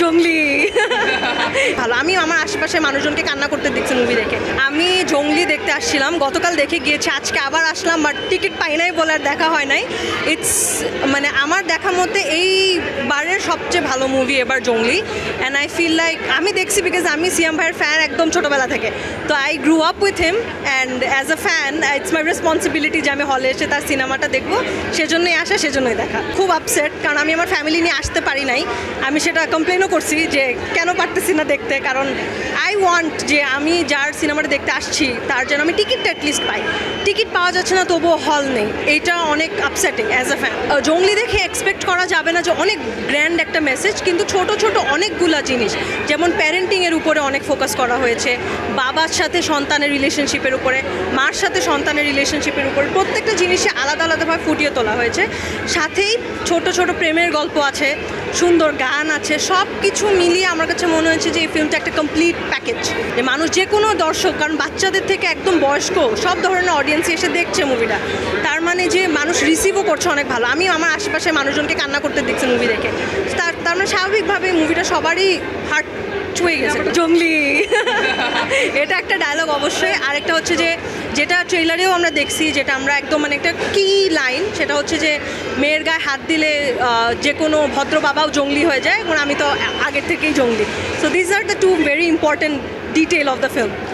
জঙ্গলি ভালো। আমি আমার আশেপাশে মানুষজনকে কান্না করতে দেখছি মুভি দেখে। আমি জঙ্গলি দেখতে আসছিলাম, গতকাল দেখে গিয়েছি, আজকে আবার আসলাম, বাট টিকিট পাই নাই বলে আর দেখা হয় নাই। ইটস মানে আমার দেখার মধ্যে এই বারের সবচেয়ে ভালো মুভি এবার জঙ্গলি। অ্যান্ড আই ফিল লাইক আমি দেখছি বিকজ আমি সিয়াম ভাইয়ের ফ্যান একদম ছোটোবেলা থেকে। তো I grew up with him and as a fan it's my responsibility যে আমি হলে এসে তার সিনেমাটা দেখবো। সেজন্যই আসা, সেজন্যই দেখা। খুব আপসেট, কারণ আমি আমার ফ্যামিলি নিয়ে আসতে পারি নাই। আমি সেটা কমপ্লেনও করছি যে কেন পারতেছি না দেখতে, কারণ আই ওয়ান্ট যে আমি যার সিনেমাটা দেখতে আসছি তার যেন আমি টিকিটটা অ্যাটলিস্ট পাই। টিকিট পাওয়া যাচ্ছে না, তবুও হল নেই, এইটা অনেক আপসেটিং অ্যাজ আ ফ্যান। জঙ্গলি দেখে এক্সপেক্ট করা যাবে না যে অনেক গ্র্যান্ড একটা মেসেজ, কিন্তু ছোট ছোট অনেকগুলা জিনিস, যেমন প্যারেন্টিংয়ের উপরে অনেক ফোকাস করা হয়েছে, বাবার সাথে সন্তানের রিলেশনশিপের উপরে, মার সাথে সন্তানের রিলেশনশিপের উপরে, প্রত্যেকটা জিনিসে আলাদা আলাদাভাবে ফুটিয়ে তোলা হয়েছে। সাথেই ছোট ছোট প্রেমের গল্প আছে, সুন্দর গান আছে, সব কিছু মিলিয়ে আমার কাছে মনে হয়েছে যে এই ফিল্মটা একটা কমপ্লিট প্যাকেজ। যে মানুষ, যে কোনো দর্শক, কারণ বাচ্চাদের থেকে একদম বয়স্ক সব ধরনের অডিয়েন্স এসে দেখছে মুভিটা, তার মানে যে মানুষ রিসিভও করছে অনেক ভালো। আমি আমার আশেপাশে মানুষজনকে কান্না করতে দেখছি মুভি দেখে। তার মানে স্বাভাবিকভাবে মুভিটা সবারই হার্ট ছুঁয়ে গেছে। জঙ্গলি এটা একটা ডায়লগ অবশ্যই। আরেকটা হচ্ছে যে যেটা ট্রেলারেও আমরা দেখছি, যেটা আমরা একদম মানে একটা কি লাইন, সেটা হচ্ছে যে মেয়ের গায়ে হাত দিলে যে কোনো ভদ্র বাবাও জঙ্গলি হয়ে যায়, এবং আমি তো আগের থেকেই জঙ্গলি। So this are the two very important detail of the film.